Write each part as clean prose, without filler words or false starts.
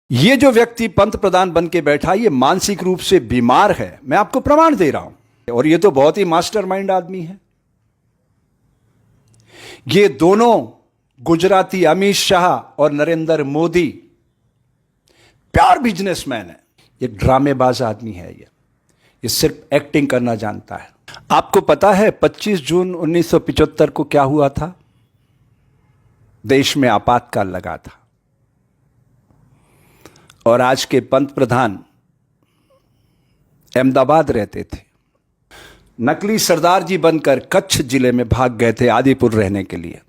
ये जो व्यक्ति पंत प्रधान बन के बैठा ये मानसिक रूप से बीमार है, मैं आपको प्रमाण दे रहा हूं। और ये तो बहुत ही मास्टरमाइंड आदमी है। ये दोनों गुजराती अमित शाह और नरेंद्र मोदी प्योर बिजनेसमैन है। ये ड्रामेबाज आदमी है। ये सिर्फ एक्टिंग करना जानता है। आपको पता है 25 जून 1975 को क्या हुआ था? देश में आपातकाल लगा था और आज के पंत प्रधान अहमदाबाद रहते थे। नकली सरदार जी बनकर कच्छ जिले में भाग गए थे आदिपुर रहने के लिए।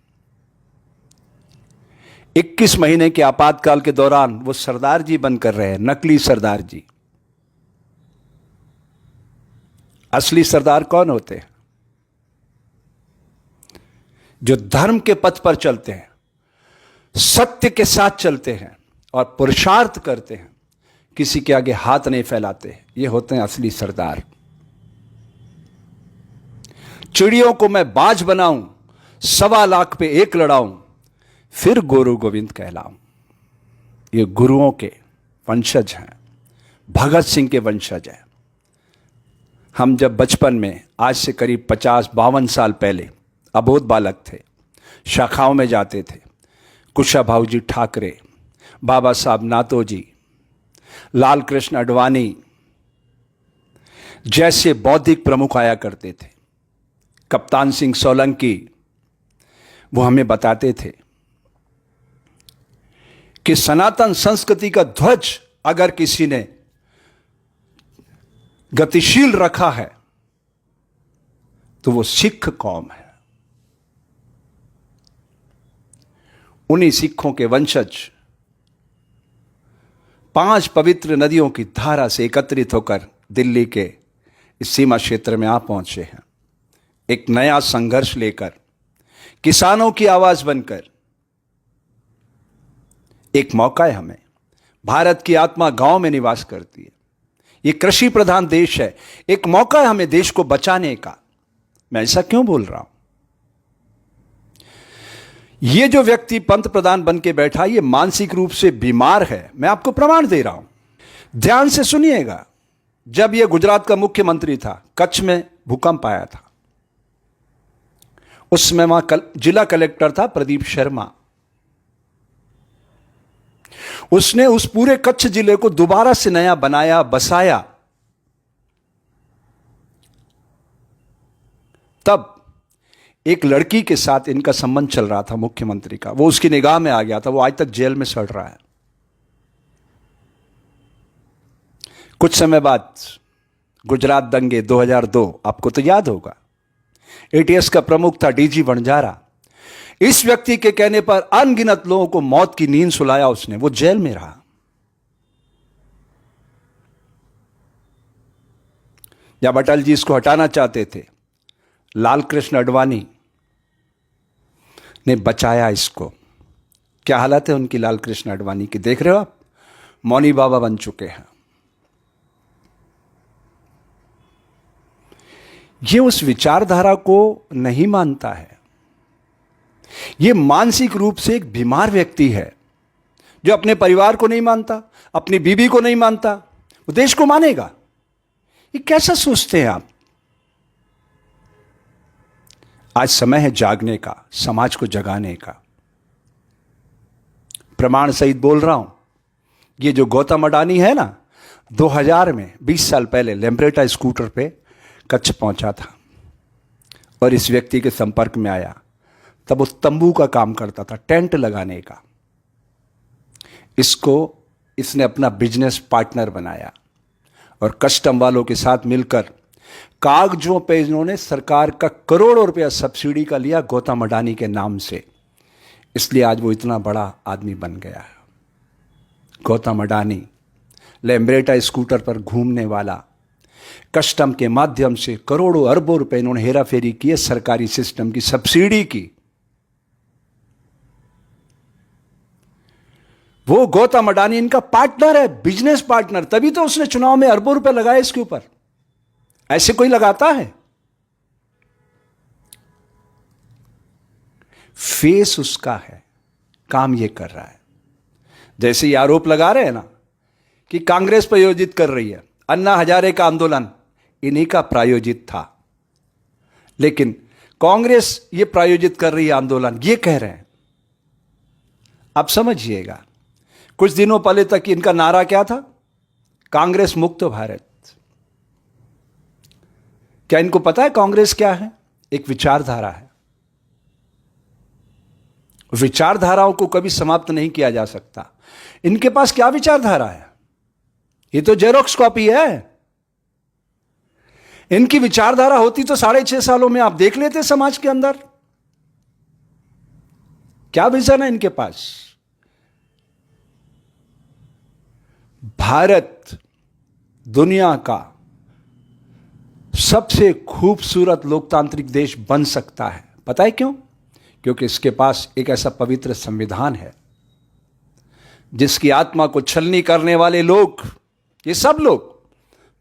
21 महीने के आपातकाल के दौरान वो सरदार जी बनकर रहे, नकली सरदार जी। असली सरदार कौन होते हैं? जो धर्म के पथ पर चलते हैं, सत्य के साथ चलते हैं और पुरुषार्थ करते हैं, किसी के आगे हाथ नहीं फैलाते। ये होते हैं असली सरदार। चिड़ियों को मैं बाज बनाऊं, 1.25 लाख पे एक लड़ाऊं, फिर गुरु गोविंद कहलाऊं। ये गुरुओं के वंशज हैं, भगत सिंह के वंशज हैं। हम जब बचपन में, आज से करीब 50-52 साल पहले अबोध बालक थे, शाखाओं में जाते थे, कुशाभाऊ जी ठाकरे, बाबा साहब नातोजी, लाल कृष्ण अडवाणी जैसे बौद्धिक प्रमुख आया करते थे। कप्तान सिंह सोलंकी, वो हमें बताते थे कि सनातन संस्कृति का ध्वज अगर किसी ने गतिशील रखा है तो वो सिख कौम है। उन्हीं सिखों के वंशज 5 पवित्र नदियों की धारा से एकत्रित होकर दिल्ली के इस सीमा क्षेत्र में आ पहुंचे हैं। एक नया संघर्ष लेकर, किसानों की आवाज बनकर। एक मौका है हमें। भारत की आत्मा गांव में निवास करती है। ये कृषि प्रधान देश है। एक मौका है हमें देश को बचाने का। मैं ऐसा क्यों बोल रहा हूं? ये जो व्यक्ति पंत प्रधान बन के बैठा ये मानसिक रूप से बीमार है। मैं आपको प्रमाण दे रहा हूं, ध्यान से सुनिएगा। जब यह गुजरात का मुख्यमंत्री था, कच्छ में भूकंप आया था। उस समय वहां जिला कलेक्टर था प्रदीप शर्मा। उसने उस पूरे कच्छ जिले को दोबारा से नया बनाया, बसाया। तब एक लड़की के साथ इनका संबंध चल रहा था मुख्यमंत्री का। वो उसकी निगाह में आ गया था। वो आज तक जेल में सड़ रहा है। कुछ समय बाद गुजरात दंगे 2002, आपको तो याद होगा। एटीएस का प्रमुख था डीजी वणजारा। इस व्यक्ति के कहने पर अनगिनत लोगों को मौत की नींद सुलाया उसने। वो जेल में रहा। जब अटल जी इसको हटाना चाहते थे, लाल कृष्ण अडवाणी ने बचाया इसको। क्या हालत है उनकी, लाल कृष्ण अडवाणी की, देख रहे हो आप? मौनी बाबा बन चुके हैं। ये उस विचारधारा को नहीं मानता है। ये मानसिक रूप से एक बीमार व्यक्ति है जो अपने परिवार को नहीं मानता, अपनी बीवी को नहीं मानता, वो देश को मानेगा। ये कैसा सोचते हैं आप? आज समय है जागने का, समाज को जगाने का। प्रमाण सहित बोल रहा हूं। ये जो गौतम अडानी है ना, 2000 में 20 साल पहले लेम्ब्रेटा स्कूटर पे कच्छ पहुंचा था और इस व्यक्ति के संपर्क में आया। तब वो तंबू का काम करता था, टेंट लगाने का। इसने अपना बिजनेस पार्टनर बनाया और कस्टम वालों के साथ मिलकर कागजों पे इन्होंने सरकार का करोड़ों रुपया सब्सिडी का लिया गौतम अडानी के नाम से। इसलिए आज वो इतना बड़ा आदमी बन गया है। गौतम अडानी लेम्ब्रेटा स्कूटर पर घूमने वाला, कस्टम के माध्यम से करोड़ों अरबों रुपए इन्होंने हेरा फेरी किए, सरकारी सिस्टम की सब्सिडी की। वो गौतम अडानी इनका पार्टनर है, बिजनेस पार्टनर। तभी तो उसने चुनाव में अरबों रुपए लगाए इसके ऊपर। ऐसे कोई लगाता है? फेस उसका है, काम ये कर रहा है। जैसे ये आरोप लगा रहे हैं ना कि कांग्रेस प्रायोजित कर रही है, अन्ना हजारे का आंदोलन इन्हीं का प्रायोजित था, लेकिन कांग्रेस ये प्रायोजित कर रही है आंदोलन, ये कह रहे हैं। अब समझिएगा, कुछ दिनों पहले तक इनका नारा क्या था? कांग्रेस मुक्त भारत। क्या इनको पता है कांग्रेस क्या है? एक विचारधारा है। विचारधाराओं को कभी समाप्त नहीं किया जा सकता। इनके पास क्या विचारधारा है? ये तो जेरोक्स कॉपी है। इनकी विचारधारा होती तो 6.5 सालों में आप देख लेते समाज के अंदर क्या विजन है इनके पास। भारत दुनिया का सबसे खूबसूरत लोकतांत्रिक देश बन सकता है। पता है क्यों? क्योंकि इसके पास एक ऐसा पवित्र संविधान है जिसकी आत्मा को छलनी करने वाले लोग, ये सब लोग,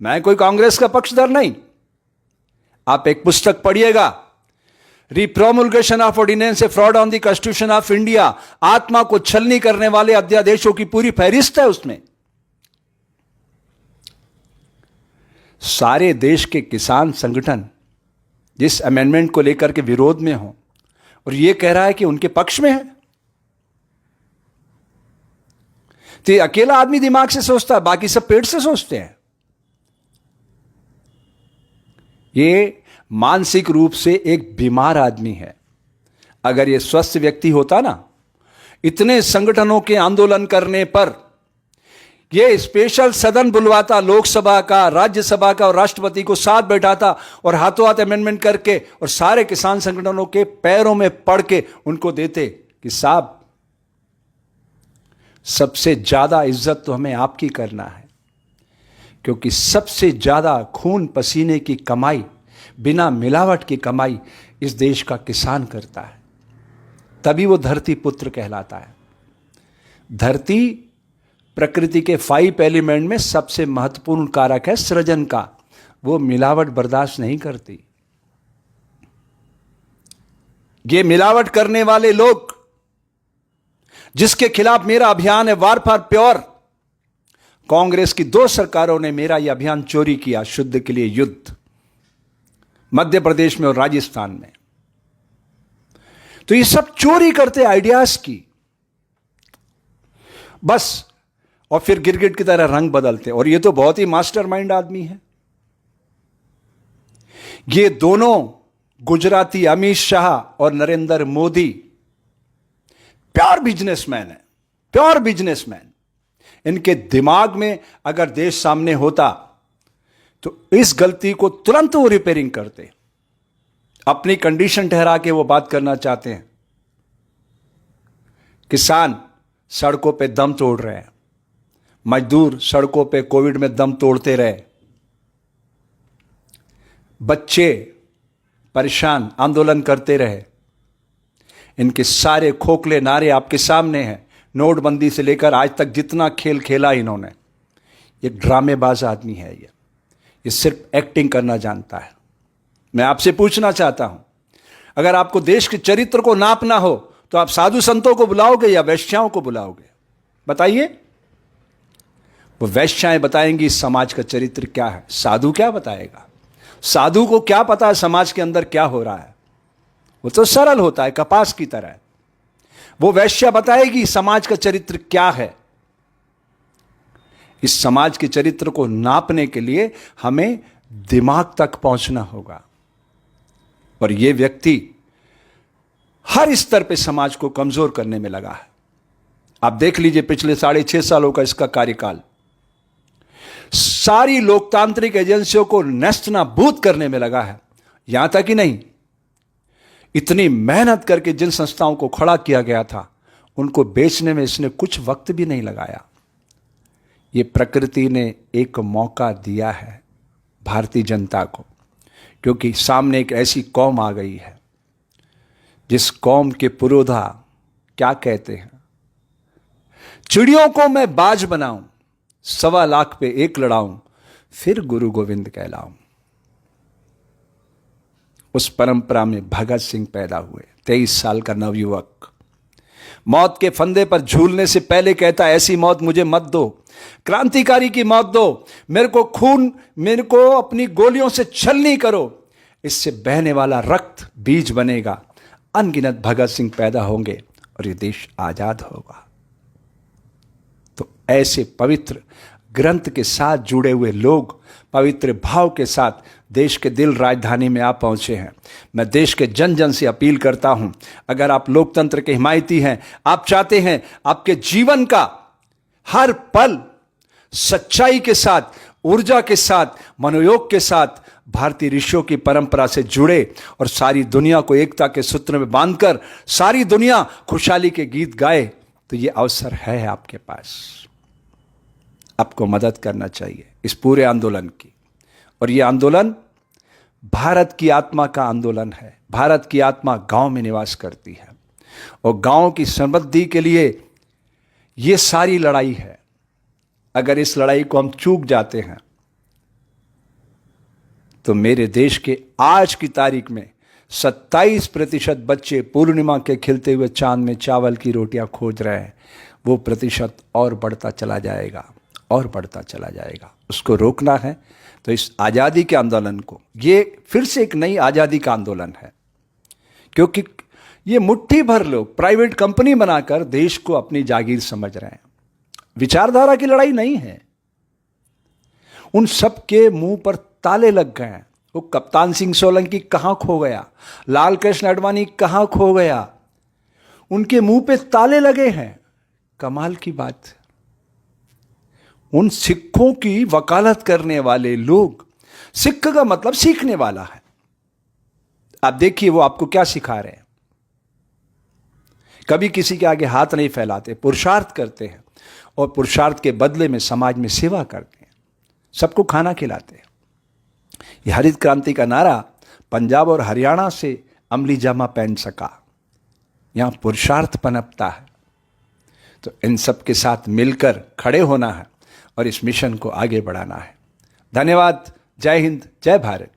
मैं कोई कांग्रेस का पक्षधर नहीं, आप एक पुस्तक पढ़िएगा, repromulgation of ordinance, a fraud on the constitution of India, आत्मा को छलनी करने वाले अध्यादेशों की पूरी फहरिस्त है उसमें। सारे देश के किसान संगठन जिस अमेंडमेंट को लेकर के विरोध में हो और यह कह रहा है कि उनके पक्ष में है, तो ये अकेला आदमी दिमाग से सोचता है, बाकी सब पेट से सोचते हैं। ये मानसिक रूप से एक बीमार आदमी है। अगर ये स्वस्थ व्यक्ति होता ना, इतने संगठनों के आंदोलन करने पर ये स्पेशल सदन बुलवाता, लोकसभा का, राज्यसभा का और राष्ट्रपति को साथ बैठाता और हाथों हाथ अमेंडमेंट करके और सारे किसान संगठनों के पैरों में पड़ के उनको देते कि साहब सबसे ज्यादा इज्जत तो हमें आपकी करना है, क्योंकि सबसे ज्यादा खून पसीने की कमाई, बिना मिलावट की कमाई इस देश का किसान करता है। तभी वो धरती पुत्र कहलाता है। धरती प्रकृति के 5 एलिमेंट में सबसे महत्वपूर्ण कारक है सृजन का, वो मिलावट बर्दाश्त नहीं करती। ये मिलावट करने वाले लोग जिसके खिलाफ मेरा अभियान है वार फॉर प्योर, कांग्रेस की 2 सरकारों ने मेरा यह अभियान चोरी किया, शुद्ध के लिए युद्ध, मध्य प्रदेश में और राजस्थान में। तो ये सब चोरी करते आइडियाज की बस, और फिर गिरगिट की तरह रंग बदलते। और ये तो बहुत ही मास्टरमाइंड आदमी है। ये दोनों गुजराती अमित शाह और नरेंद्र मोदी प्योर बिजनेसमैन है, प्योर बिजनेसमैन। इनके दिमाग में अगर देश सामने होता तो इस गलती को तुरंत वो रिपेयरिंग करते। अपनी कंडीशन ठहरा के वो बात करना चाहते हैं। किसान सड़कों पे दम तोड़ रहे हैं, मजदूर सड़कों पे कोविड में दम तोड़ते रहे, बच्चे परेशान आंदोलन करते रहे। इनके सारे खोखले नारे आपके सामने हैं। नोटबंदी से लेकर आज तक जितना खेल खेला इन्होंने, एक ड्रामेबाज आदमी है। ये सिर्फ एक्टिंग करना जानता है। मैं आपसे पूछना चाहता हूं, अगर आपको देश के चरित्र को नापना हो तो आप साधु संतों को बुलाओगे या वैश्याओं को बुलाओगे? बताइए। वो वैश्याएं बताएंगी इस समाज का चरित्र क्या है, साधु क्या बताएगा? साधु को क्या पता है समाज के अंदर क्या हो रहा है? वो तो सरल होता है, कपास की तरह। वो वैश्या बताएगी समाज का चरित्र क्या है। इस समाज के चरित्र को नापने के लिए हमें दिमाग तक पहुंचना होगा। और यह व्यक्ति हर स्तर पे समाज को कमजोर करने में लगा है। आप देख लीजिए पिछले 6.5 सालों का इसका कार्यकाल, सारी लोकतांत्रिक एजेंसियों को नेस्तनाबूद करने में लगा है। यहां तक ही नहीं, इतनी मेहनत करके जिन संस्थाओं को खड़ा किया गया था उनको बेचने में इसने कुछ वक्त भी नहीं लगाया। ये प्रकृति ने एक मौका दिया है भारतीय जनता को, क्योंकि सामने एक ऐसी कौम आ गई है जिस कौम के पुरोधा क्या कहते हैं, चिड़ियों को मैं बाज बनाऊं, 1.25 लाख पे एक लड़ाऊं, फिर गुरु गोविंद कहलाऊं। उस परंपरा में भगत सिंह पैदा हुए, 23 साल का नवयुवक। मौत के फंदे पर झूलने से पहले कहता ऐसी मौत मुझे मत दो, क्रांतिकारी की मौत दो, मेरे को अपनी गोलियों से छलनी करो, इससे बहने वाला रक्त बीज बनेगा, अनगिनत भगत सिंह पैदा होंगे और ये देश आजाद होगा। तो ऐसे पवित्र ग्रंथ के साथ जुड़े हुए लोग पवित्र भाव के साथ देश के दिल राजधानी में आ पहुंचे हैं। मैं देश के जन जन से अपील करता हूं, अगर आप लोकतंत्र के हिमायती हैं, आप चाहते हैं आपके जीवन का हर पल सच्चाई के साथ, ऊर्जा के साथ, मनोयोग के साथ भारतीय ऋषियों की परंपरा से जुड़े और सारी दुनिया को एकता के सूत्र में बांधकर सारी दुनिया खुशहाली के गीत गाए, तो ये अवसर है आपके पास। आपको मदद करना चाहिए इस पूरे आंदोलन की। और ये आंदोलन भारत की आत्मा का आंदोलन है। भारत की आत्मा गांव में निवास करती है और गांव की समृद्धि के लिए ये सारी लड़ाई है। अगर इस लड़ाई को हम चूक जाते हैं तो मेरे देश के आज की तारीख में 27% बच्चे पूर्णिमा के खिलते हुए चांद में चावल की रोटियां खोज रहे हैं। वो प्रतिशत और बढ़ता चला जाएगा और बढ़ता चला जाएगा। उसको रोकना है तो इस आज़ादी के आंदोलन को, ये फिर से एक नई आज़ादी का आंदोलन है, क्योंकि ये मुट्ठी भर लोग प्राइवेट कंपनी बनाकर देश को अपनी जागीर समझ रहे हैं। विचारधारा की लड़ाई नहीं है। उन सब के मुंह पर ताले लग गए हैं। वो कप्तान सिंह सोलंकी कहां खो गया, लाल कृष्ण आडवाणी कहां खो गया, उनके मुंह पे ताले लगे हैं। कमाल की बात, उन सिखों की वकालत करने वाले लोग, सिख का मतलब सीखने वाला है। आप देखिए वो आपको क्या सिखा रहे हैं। कभी किसी के आगे हाथ नहीं फैलाते, पुरुषार्थ करते हैं और पुरुषार्थ के बदले में समाज में सेवा करते हैं, सबको खाना खिलाते हैं। यह हरित क्रांति का नारा पंजाब और हरियाणा से अमली जामा पहन सका। यहां पुरुषार्थ पनपता है। तो इन सब के साथ मिलकर खड़े होना है और इस मिशन को आगे बढ़ाना है। धन्यवाद। जय हिंद, जय भारत।